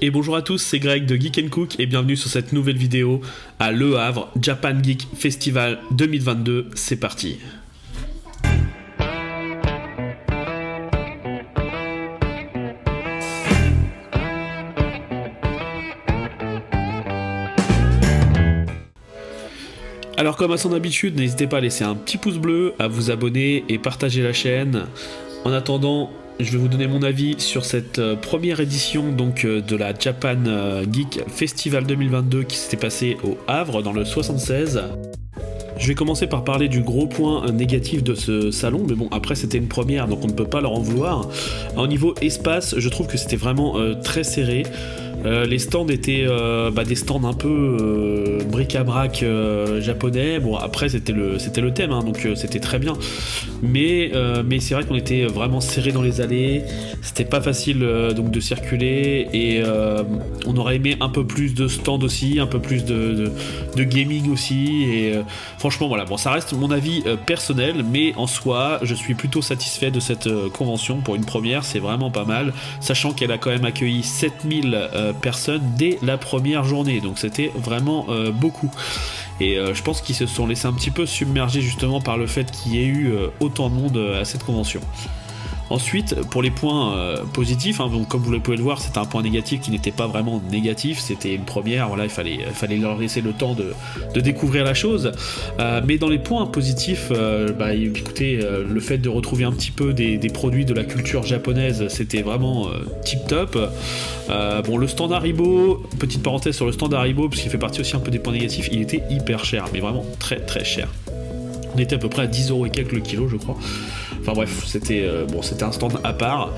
Et bonjour à tous, c'est Greg de Geek Cook et bienvenue sur cette nouvelle vidéo à Le Havre, Japan Geek Festival 2022, c'est parti. Alors comme à son habitude, n'hésitez pas à laisser un petit pouce bleu, à vous abonner et partager la chaîne. En attendant, je vais vous donner mon avis sur cette première édition donc, de la Japan Geek Festival 2022 qui s'était passée au Havre dans le 76. Je vais commencer par parler du gros point négatif de ce salon, mais bon, après c'était une première donc on ne peut pas leur en vouloir. Au niveau espace, je trouve que c'était vraiment très serré. Les stands étaient des stands un peu bric-à-brac japonais. Bon, après c'était le thème, hein, donc c'était très bien. Mais c'est vrai qu'on était vraiment serré dans les allées. C'était pas facile donc de circuler et on aurait aimé un peu plus de stands aussi, un peu plus de gaming aussi. Et franchement, voilà. Bon, ça reste mon avis personnel, mais en soi, je suis plutôt satisfait de cette convention pour une première. C'est vraiment pas mal, sachant qu'elle a quand même accueilli 7000 personnes dès la première journée, donc c'était vraiment beaucoup. Et je pense qu'ils se sont laissés un petit peu submerger justement par le fait qu'il y ait eu autant de monde à cette convention. Ensuite, pour les points positifs, hein, donc, comme vous pouvez le voir, c'était un point négatif qui n'était pas vraiment négatif, c'était une première, voilà, il fallait leur laisser le temps de découvrir la chose. Mais dans les points positifs, écoutez, le fait de retrouver un petit peu des produits de la culture japonaise, c'était vraiment tip top. Le stand Haribo, petite parenthèse sur le stand Haribo, parce qu'il fait partie aussi un peu des points négatifs, il était hyper cher, mais vraiment très très cher. On était à peu près à 10€ et quelques le kilo, je crois. Enfin bref, c'était un stand à part.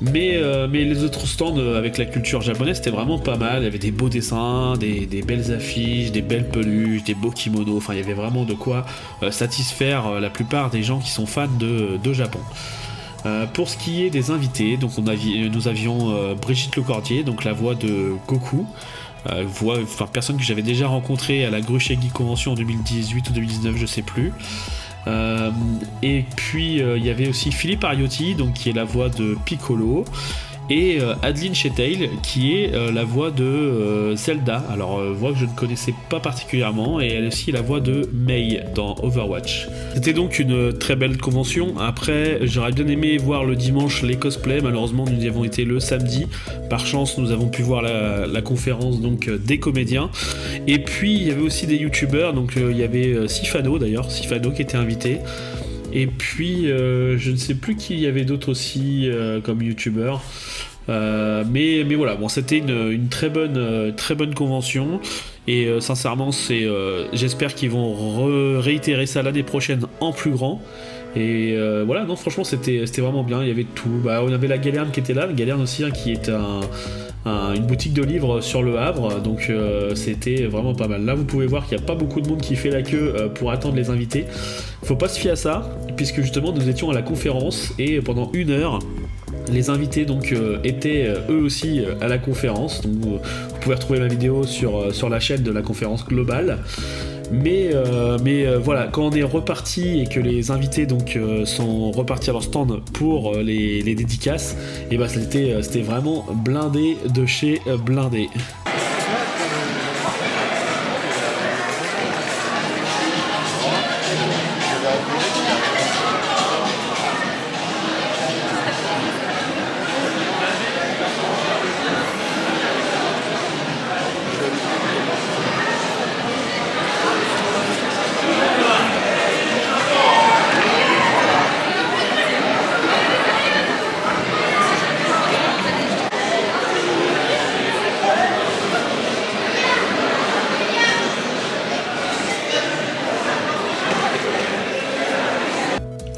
Mais les autres stands avec la culture japonaise, c'était vraiment pas mal. Il y avait des beaux dessins, des belles affiches, des belles peluches, des beaux kimonos. Enfin, il y avait vraiment de quoi satisfaire la plupart des gens qui sont fans de Japon. Pour ce qui est des invités, donc nous avions Brigitte Lecordier, donc la voix de Goku. Personne que j'avais déjà rencontré à la Gruchet Geek Convention en 2018 ou 2019, je sais plus. Et puis il y avait aussi Philippe Ariotti, donc qui est la voix de Piccolo, et Adeline Chetail qui est la voix de Zelda. Alors voix que je ne connaissais pas particulièrement, et elle aussi est la voix de Mei dans Overwatch. C'était donc une très belle convention. Après, j'aurais bien aimé voir le dimanche les cosplays. Malheureusement, nous y avons été le samedi. Par chance, nous avons pu voir la conférence donc des comédiens. Et puis il y avait aussi des youtubeurs. Donc il y avait Sifano qui était invité. Et puis je ne sais plus qui il y avait d'autres aussi comme youtubeurs. Mais voilà, bon, c'était une très bonne convention. Et sincèrement, j'espère qu'ils vont réitérer ça l'année prochaine en plus grand. Et voilà, non, franchement, c'était vraiment bien. Il y avait tout. On avait la Galerne qui était là, la Galerne aussi, hein, qui est une boutique de livres sur le Havre, donc c'était vraiment pas mal. Là, vous pouvez voir qu'il n'y a pas beaucoup de monde qui fait la queue pour attendre les invités. Faut pas se fier à ça, puisque justement nous étions à la conférence et pendant 1 heure, les invités donc étaient eux aussi à la conférence. Donc vous pouvez retrouver ma vidéo sur la chaîne de la conférence globale. Mais voilà, quand on est reparti et que les invités donc sont repartis à leur stand pour les dédicaces, et c'était vraiment blindé de chez blindé.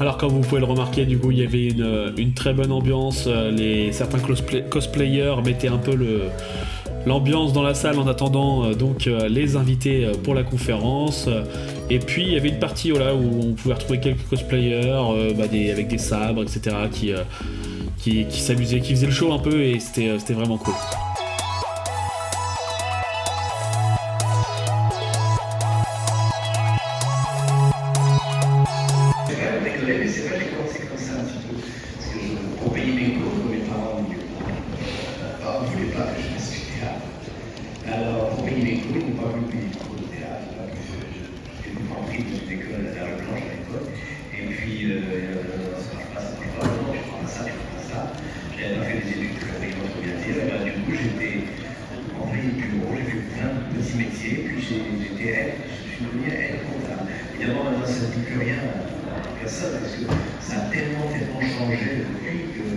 Alors comme vous pouvez le remarquer, du coup il y avait une très bonne ambiance. Certains cosplayers mettaient un peu l'ambiance dans la salle en attendant les invités pour la conférence. Et puis il y avait une partie où on pouvait retrouver quelques cosplayers avec des sabres, etc. qui s'amusaient, qui faisaient le show un peu, et c'était vraiment cool. C'est vrai que c'est comme ça un petit peu, parce que pour payer mes cours, mes parents ne voulaient pas que je m'excuse. pas voulu payer de cours de théâtre, j'étais pas pris dans une école à la Blanche à l'époque, et puis ça marche pas, non, tu feras pas ça, tu feras pas ça. J'avais pas fait des études que j'avais bien dire, du coup j'étais en plein bureau, j'ai fait plein de petits métiers, puis je suis devenu aide comptable. Évidemment, maintenant ça ne dit plus rien à personne, parce que ça a tellement changé depuis que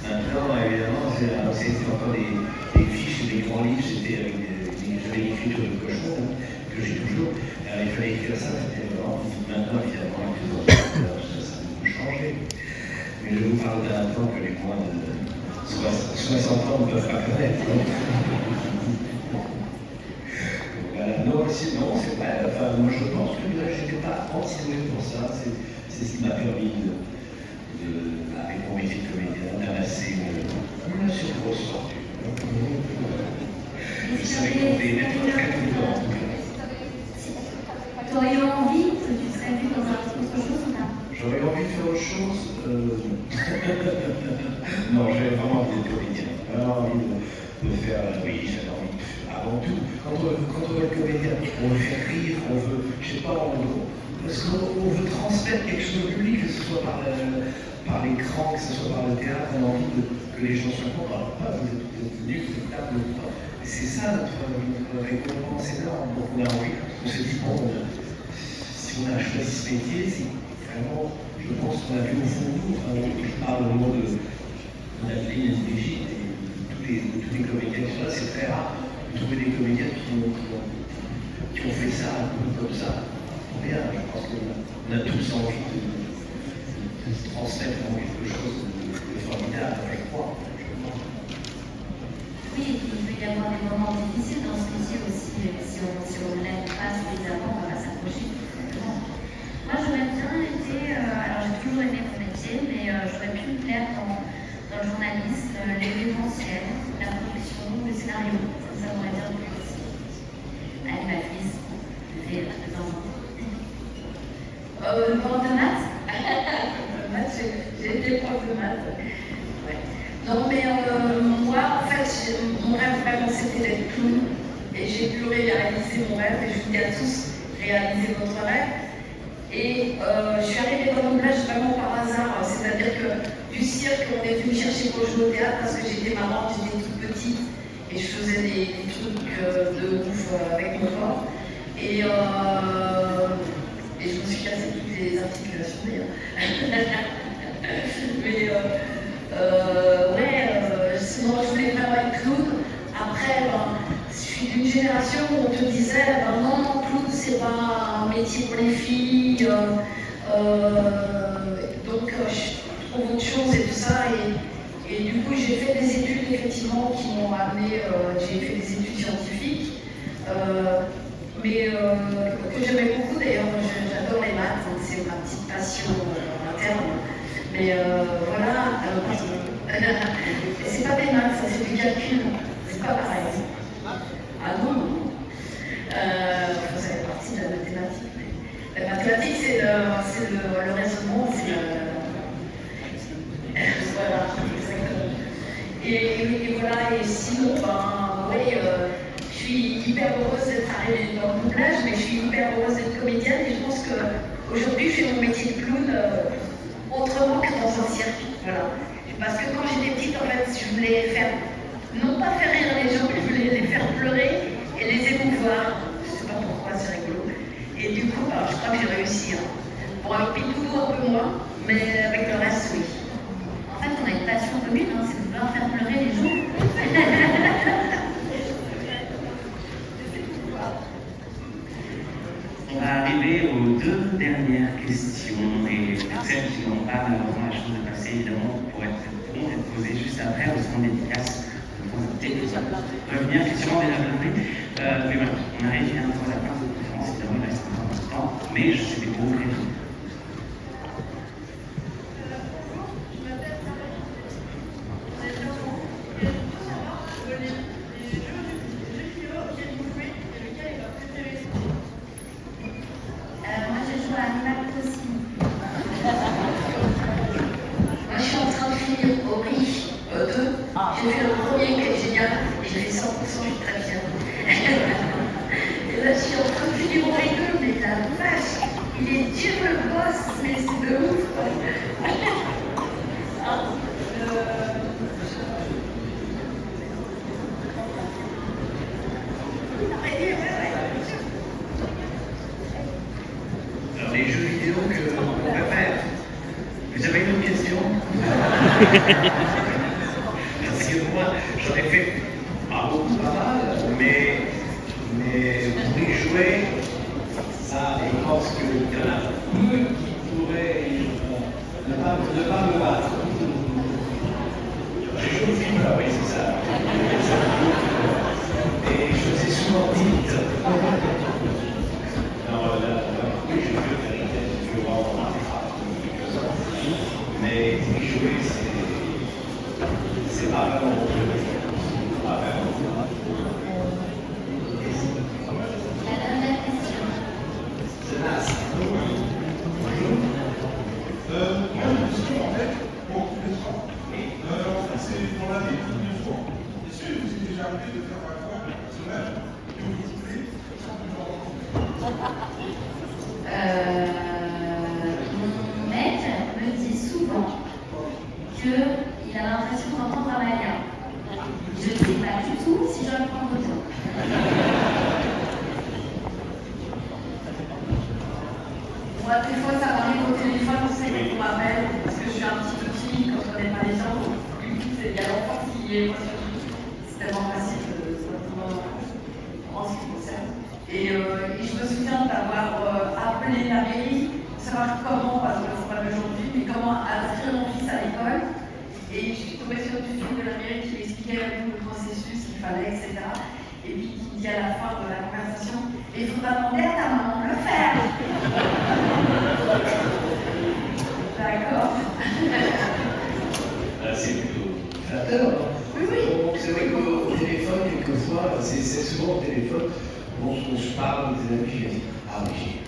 maintenant, évidemment, c'était encore des fiches et des grands livres, c'était avec j'avais l'écriture de cochon, que j'ai toujours. Il fallait écrire ça, c'était vraiment. Maintenant, évidemment, ça a beaucoup changé. Mais je vous parle d'un temps que les moins de 60 ans ne peuvent pas connaître. Voilà. Non, sinon, c'est pas. Enfin, moi, je pense que je n'étais pas anti-doué pour ça. C'est ce qui m'a permis avec mon métier de comédien, d'amasser une assez grosse fortune. Je savais compter, mais tout très tout le temps. Tu aurais eu envie que tu serais vu dans autre chose ou pas? J'aurais envie de faire autre chose. Non, j'avais vraiment envie d'être comédien. Vraiment envie de faire. Oui, j'avais envie. Avant tout, quand on veut être comédien, on veut faire rire, on veut, je sais pas, parce qu'on veut transmettre quelque chose au public, que ce soit par l'écran, que ce soit par le théâtre, on a envie que les gens soient contents. Alors, pas, vous êtes venus, vous êtes là, c'est ça notre récompense énorme. Donc on a envie, on se dit, bon, si on a choisi ce métier, c'est vraiment, je pense qu'on a vu au fond de nous, je parle au nom de Nathalie et Brigitte, et tous les comédiens qui sont là, c'est très rare de trouver des comédiens qui ont fait ça comme ça. Bien, je pense qu'on a tous envie de transmettre quelque chose de formidable avec moi. Oui, et puis il peut y avoir des moments difficiles dans ce métier aussi, si on ne lève pas suffisamment, on va s'approcher tout simplement. Moi, j'aurais bien été, alors j'ai toujours aimé mon métier, mais j'aurais pu me plaire dans le journalisme, l'événementiel, la production, le scénario, ça m'aurait bien plu aussi. Animatrice, j'ai de temps en temps. Prof de maths. J'ai été prof de maths. Ouais. Non, mais moi, en fait, mon rêve vraiment c'était d'être clown. Et j'ai pu réaliser mon rêve, et je vous dis à tous, réalisez votre rêve. Et je suis arrivée dans mon village vraiment par hasard. C'est-à-dire que du cirque, on est venu me chercher pour jouer au théâtre parce que j'étais maman, j'étais toute petite. Et je faisais des trucs de ouf avec mon corps. Et je me suis cassé toutes les articulations d'ailleurs. Mais sinon je voulais vraiment être clown. Après, je suis d'une génération où on te disait non, clown c'est pas un métier pour les filles. Donc je trouve autre chose et tout ça. Et du coup j'ai fait des études effectivement qui m'ont amené, j'ai fait des études scientifiques. Mais que j'aimais beaucoup d'ailleurs, j'adore les maths, donc c'est ma petite passion interne. Mais voilà, c'est pas des maths, ça c'est du calcul, c'est pas pareil. Ah non, ça fait partie de la mathématique. La mathématique c'est le raisonnement, c'est voilà, exactement. Et voilà, et sinon, oui. Je suis hyper heureuse d'être arrivée dans le doublage, mais je suis hyper heureuse d'être comédienne et je pense qu'aujourd'hui je fais mon métier de clown autrement que dans un cirque. Voilà. Parce que quand j'étais petite, en fait, je voulais faire, non pas faire rire les gens, mais je voulais les faire pleurer et les émouvoir. Je ne sais pas pourquoi, c'est rigolo. Et du coup, je crois que j'ai réussi. Hein. Bon, avec Pipoudou un peu moins, mais avec le reste, oui. En fait, on a une passion commune, hein, c'est de vouloir faire pleurer les gens. On va arriver aux deux dernières questions et celles qui n'ont pas malheureusement la chance de passer évidemment pour être posées juste après au sein dédicace. Revenir effectivement déjà compris. Mais voilà, on arrive bientôt à la fin de cette conférence, évidemment il reste encore un peu de temps, mais je suis des gros prévenus. J'ai fait le premier qui est génial et j'ai fait 100%, je suis très fière. il est dur le boss, mais c'est de ouf. Hein, Alors, les jeux vidéo qu'on préfère. Vous avez une autre question? Parce que moi, j'en ai fait pas beaucoup, pas mal, mais pour y jouer, ça, je pense qu'il y en a peu qui pourraient ne pas me battre. J'ai joué au film, oui, c'est ça. Et je faisais souvent tilt. Non, là, oui, j'ai vu la vérité, j'ai vu vraiment mais y jouer, c'est pas vraiment mon jeu. Pas vraiment. La dernière question. C'est naze. C'est pour la vie, une fois. Est-ce que vous êtes déjà arrivé de faire un effort personnel que vous voulez sans Mon mec me dit souvent qu'il a l'impression d'entendre un malien. Je ne sais pas du tout si je le prends en photo. Moi, des fois, ça m'arrive au téléphone, on sait qu'on m'appelle, parce que je suis un petit peu timide quand je connais pas les gens. Il y a l'enfant qui est c'est tellement facile en ce qui me concerne. Et je me souviens d'avoir appelé la mairie pour savoir comment, parce que c'est pas aujourd'hui, mais comment inscrire mon fils à l'école. Et je suis tombée sur une fille de la mairie qui m'expliquait tout le processus qu'il fallait, etc. Et puis qui dit à la fin de la conversation, il faudra demander à ta maman de le faire. D'accord. C'est plutôt flatteur. Oui, oui. Donc, c'est vrai qu'au téléphone, quelquefois, c'est souvent au téléphone, on se parle des amis, je dis, ah oui,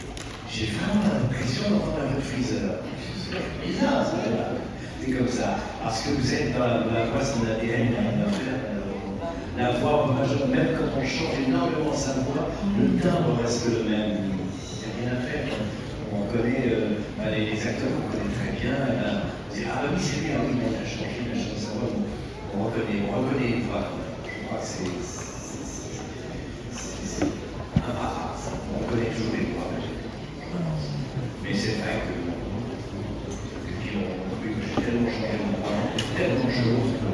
j'ai vraiment l'impression d'entendre un peu de friseur. C'est bizarre, ça, c'est comme ça. Parce que vous êtes dans la voix, son ADN, la voix, même quand on change énormément sa voix, le timbre reste le même. Il n'y a rien à faire. On connaît les acteurs qu'on connaît très bien. On dit, ah oui, c'est bien, oui, on a changé sa voix. On reconnaît les voix. Je crois que c'est imparable. On reconnaît toujours les voix. Mais c'est vrai que j'ai tellement changé mon voix, tellement de choses que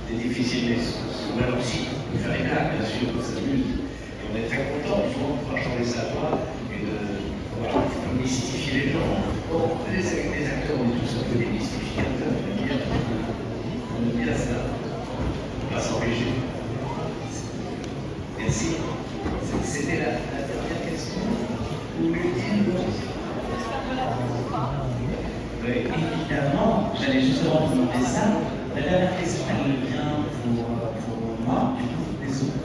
c'est difficile, mais souvent aussi, de faire des blagues, bien sûr, on s'amuse. Et on est très content, souvent, de pouvoir changer sa voix et de mystifier les gens. Bon, les acteurs, on est tous un peu des mystificateurs, on aime bien ça. On va s'empêcher. Merci. C'était la dernière question. Ou l'ultime. Oui, évidemment, j'allais justement vous demander ça. La dernière question, elle vient pour moi, et pour les autres.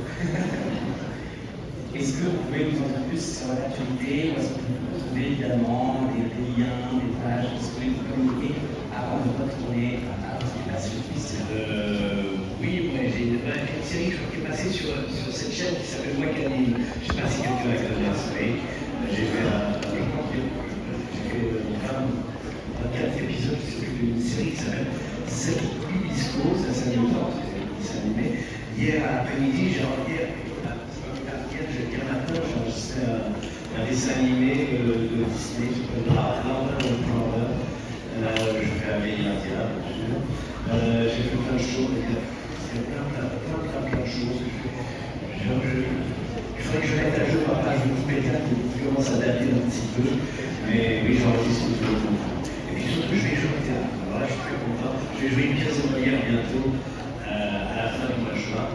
Est-ce que vous pouvez nous en dire plus sur l'actualité, ou est-ce que vous pouvez trouver évidemment des liens, des pages, est-ce que vous pouvez nous communiquer avant de retourner à votre occupation? Oui, j'ai une série qui est passée sur cette chaîne qui s'appelle Wakanim. Je ne sais pas si quelqu'un la connaît, mais j'ai fait je crois que j'ai fait 24 épisodes d'une série qui s'appelle C'est Disco, ça s'anime pas, c'est animé. Hier après-midi, hier matin, j'ai enregistré un dessin animé de Disney qui s'appelle Landon. Je fais un vieil indien, bien sûr. J'ai fait plein de choses, il y a plein de choses. Il faudrait que je mette à jour ma page Wikipédia qui commence à dater un petit peu, mais oui, j'enregistre tout le temps. Et puis surtout, je vais jouer au théâtre. Alors là, je suis très content. Je vais jouer une pièce de Molière bientôt, à la fin du mois de juin,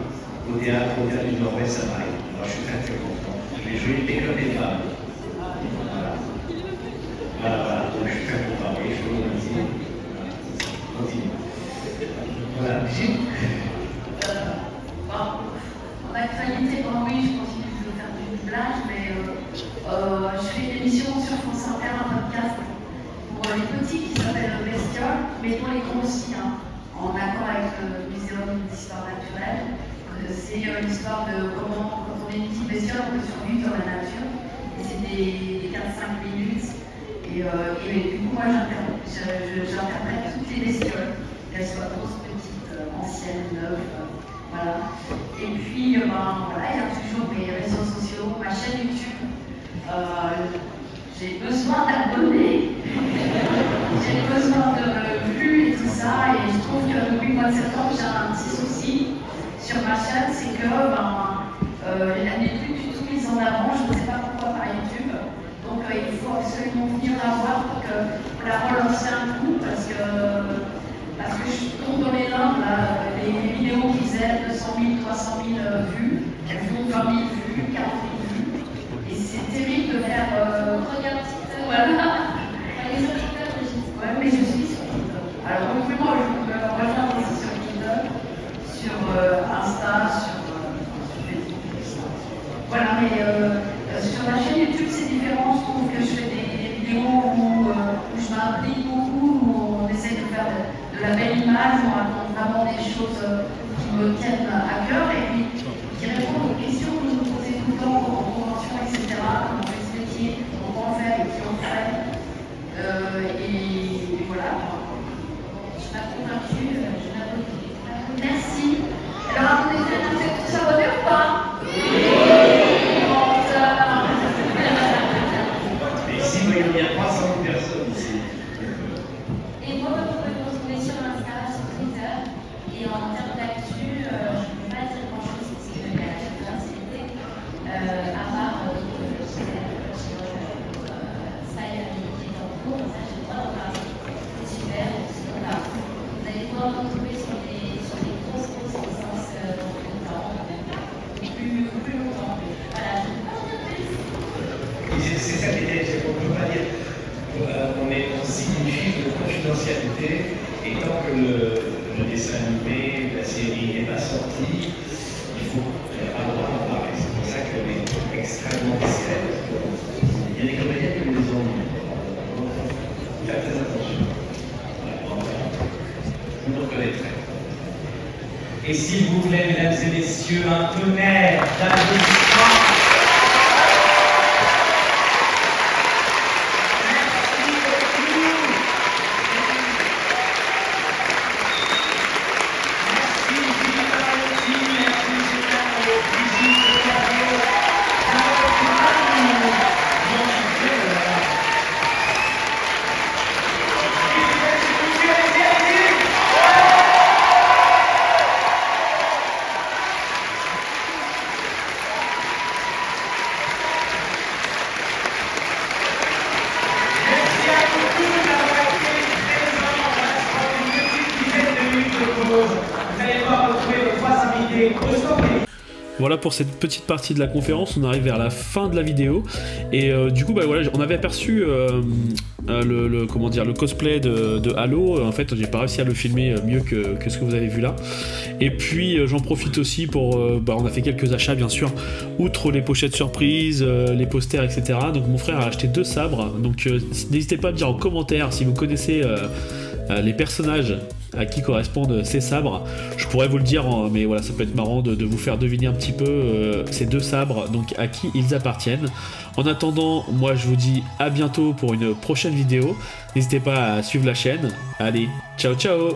au théâtre du Nord-Ouest à Paris. Alors je suis très très content. Je vais jouer l'école des femmes. Voilà, donc je suis très content. Oui, je vous remercie. Continue. Voilà, Brigitte. En actualité, oui, je continue de faire du doublage, mais je fais une émission sur France Inter, un podcast pour les petits qui s'appelle Bestiole, mais pour les gros aussi, en accord avec le Muséum d'histoire naturelle. C'est l'histoire de comment, quand on est une petite bestiole, on peut survivre dans la nature. Et c'est des des 4-5 minutes. Et du coup, moi, j'interprète toutes les bestioles, qu'elles soient grosses, petites, anciennes, neuves, voilà. Et puis, voilà, il y a toujours mes réseaux sociaux, ma chaîne YouTube. J'ai besoin d'abonnés, j'ai besoin de vues et tout ça. Et je trouve que depuis le mois de septembre, j'ai un petit souci sur ma chaîne, c'est que elle n'est plus du tout mise en avant. Je ne sais pas pourquoi par YouTube. Donc il faut absolument venir la voir pour que la relancer un coup parce que je tombe dans les limbes, là, les vidéos qui faisaient 200 000, 300 000 vues, elles font 20 000 vues, 40 000 vues. Et c'est terrible de faire. Regarde TikTok. Voilà. Elle est sur TikTok, Brigitte. Ouais, mais je suis sur TikTok. Alors, donc, moi, je me rejoins aussi sur TikTok, sur Insta, sur Facebook. Voilà, mais sur la chaîne YouTube, c'est différent. Je trouve que je fais des vidéos où je m'implique beaucoup, où on essaie de faire de la belle image, où on raconte vraiment des choses qui me tiennent à cœur et puis qui répondent aux questions que vous nous posez tout le temps en convention, etc. Comment on fait ce métier, comment on fait et qui on fait. Et voilà. Je m'ai convaincue, je m'abonne. Merci. Alors, vous êtes tous abonnés ou pas? Et ici, il y a 300 000 personnes ici. Et moi, vous pouvez me retrouver sur Insta, sur Twitter. Et en termes d'actu, je ne peux pas dire grand-chose parce que y a quelques activités. À part ça, il y a qui est en cours, ça, j'ai le droit d'en parler. C'est super. Sinon, vous allez pouvoir me retrouver sur des grosses licences dans le temps, plus longtemps. Voilà, je ne peux pas en dire plus. C'est ça qui est, c'est qu'on ne peut pas dire. On signe une fiche de confidentialité et tant que le dessin animé, la série n'est pas sorti, il faut pas le droit d'en parler. C'est pour ça qu'elle est extrêmement discrète. Il y a des comédiens qui nous ont dit. Faites très attention. Vous nous reconnaîtrez. Et s'il vous plaît, mesdames et messieurs, un tonnerre d'applaudissements. Voilà pour cette petite partie de la conférence, on arrive vers la fin de la vidéo et du coup voilà, on avait aperçu le cosplay de Halo. En fait j'ai pas réussi à le filmer mieux que ce que vous avez vu là, et puis j'en profite aussi pour on a fait quelques achats bien sûr, outre les pochettes surprises, les posters, etc. Donc mon frère a acheté 2 sabres, donc n'hésitez pas à me dire en commentaire si vous connaissez les personnages à qui correspondent ces sabres. Je pourrais vous le dire, mais voilà, ça peut être marrant de vous faire deviner un petit peu ces 2 sabres, donc à qui ils appartiennent. En attendant, moi je vous dis à bientôt pour une prochaine vidéo. N'hésitez pas à suivre la chaîne. Allez, ciao ciao.